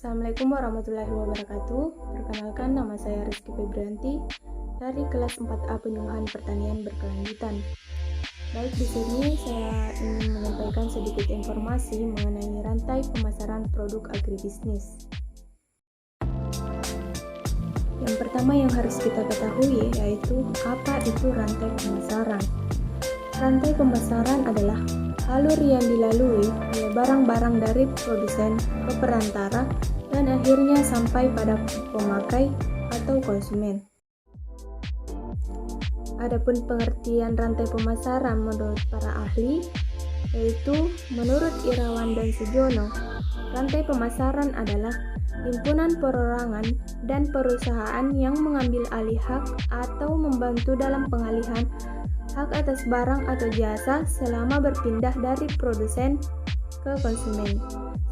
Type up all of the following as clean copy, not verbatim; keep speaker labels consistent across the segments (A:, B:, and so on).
A: Assalamualaikum warahmatullahi wabarakatuh. Perkenalkan, nama saya Rizky Febrianti dari kelas 4A Penyuluhan Pertanian Berkelanjutan. Baik, di sini saya ingin menyampaikan sedikit informasi mengenai rantai pemasaran produk agribisnis. Yang pertama yang harus kita ketahui yaitu apa itu rantai pemasaran. Rantai pemasaran adalah alur yang dilalui oleh barang-barang dari produsen ke perantara dan akhirnya sampai pada pemakai atau konsumen. Adapun pengertian rantai pemasaran menurut para ahli, yaitu menurut Irawan dan Sujono, rantai pemasaran adalah himpunan perorangan dan perusahaan yang mengambil alih hak atau membantu dalam pengalihan hak atas barang atau jasa selama berpindah dari produsen ke konsumen.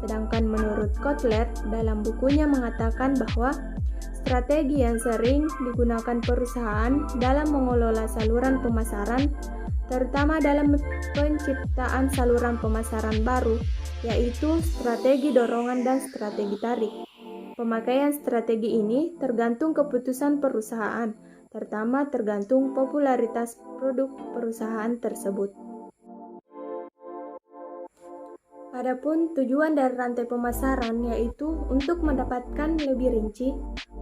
A: Sedangkan menurut Kotler dalam bukunya mengatakan bahwa strategi yang sering digunakan perusahaan dalam mengelola saluran pemasaran, terutama dalam penciptaan saluran pemasaran baru, yaitu strategi dorongan dan strategi tarik. Pemakaian strategi ini tergantung keputusan perusahaan, terutama tergantung popularitas produk perusahaan tersebut. Adapun tujuan dari rantai pemasaran yaitu untuk mendapatkan lebih rinci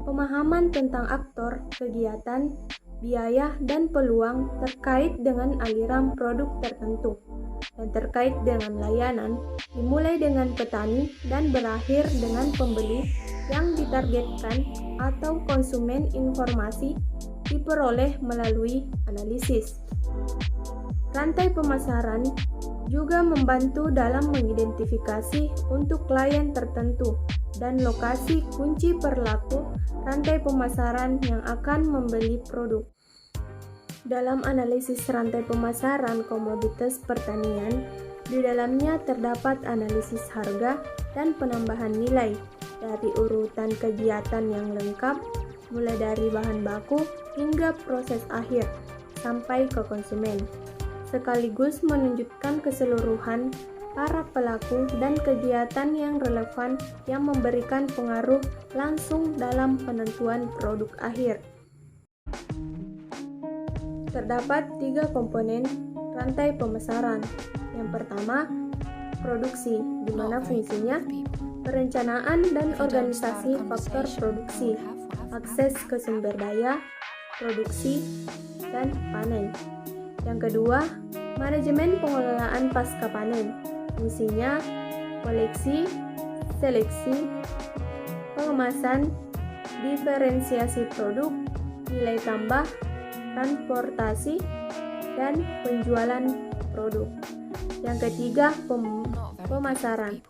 A: pemahaman tentang aktor, kegiatan, biaya, dan peluang terkait dengan aliran produk tertentu dan terkait dengan layanan, dimulai dengan petani dan berakhir dengan pembeli yang ditargetkan atau konsumen. Informasi diperoleh melalui analisis. Rantai pemasaran juga membantu dalam mengidentifikasi untuk klien tertentu dan lokasi kunci perilaku rantai pemasaran yang akan membeli produk. Dalam analisis rantai pemasaran komoditas pertanian, di dalamnya terdapat analisis harga dan penambahan nilai dari urutan kegiatan yang lengkap, mulai dari bahan baku hingga proses akhir sampai ke konsumen, sekaligus menunjukkan keseluruhan para pelaku dan kegiatan yang relevan yang memberikan pengaruh langsung dalam penentuan produk akhir. Terdapat 3 komponen rantai pemasaran. Yang pertama, produksi, di mana fungsinya perencanaan dan organisasi faktor produksi, akses ke sumber daya, produksi, dan panen. Yang kedua, manajemen pengelolaan pasca panen. Fungsinya koleksi, seleksi, pengemasan, diferensiasi produk, nilai tambah, transportasi, dan penjualan produk. Yang ketiga, pemasaran,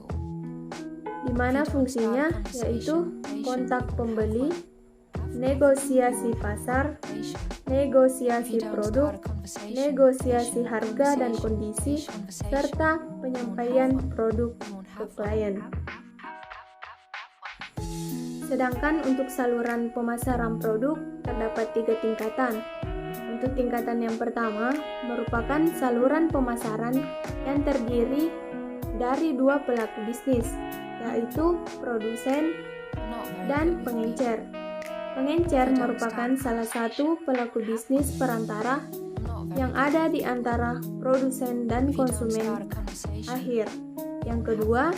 A: di mana fungsinya yaitu kontak pembeli, negosiasi pasar, negosiasi produk, negosiasi harga dan kondisi, serta penyampaian produk ke klien. Sedangkan untuk saluran pemasaran produk terdapat 3 tingkatan. Untuk tingkatan yang pertama merupakan saluran pemasaran yang terdiri dari 2 pelaku bisnis, yaitu produsen dan pengencer. Pengencer merupakan salah satu pelaku bisnis perantara yang ada di antara produsen dan konsumen akhir. Yang kedua,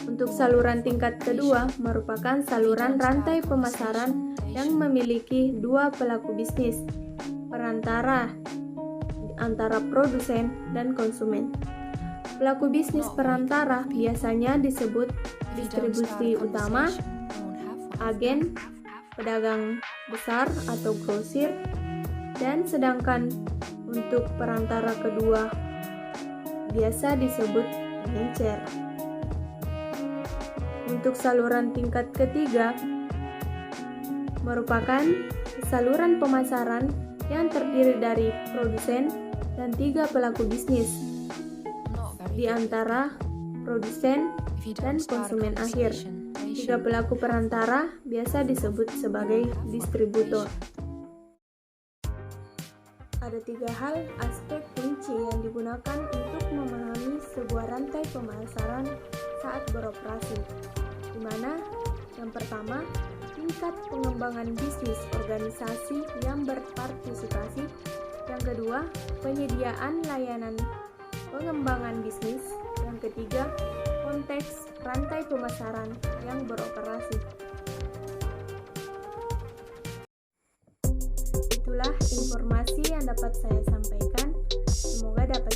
A: untuk saluran tingkat kedua merupakan saluran rantai pemasaran yang memiliki 2 pelaku bisnis perantara antara produsen dan konsumen. Pelaku bisnis perantara biasanya disebut distribusi utama, agen, pedagang besar atau grosir, dan sedangkan untuk perantara kedua biasa disebut pengencer. Untuk saluran tingkat ketiga merupakan saluran pemasaran yang terdiri dari produsen dan 3 pelaku bisnis di antara produsen dan konsumen akhir. 3 pelaku perantara biasa disebut sebagai distributor. Ada 3 hal aspek kunci yang digunakan untuk memahami sebuah rantai pemasaran saat beroperasi, di mana yang pertama, tingkat pengembangan bisnis organisasi yang berpartisipasi. Yang kedua, penyediaan layanan pengembangan bisnis. Yang ketiga, konteks rantai pemasaran yang beroperasi. Itulah informasi yang dapat saya sampaikan. Semoga dapat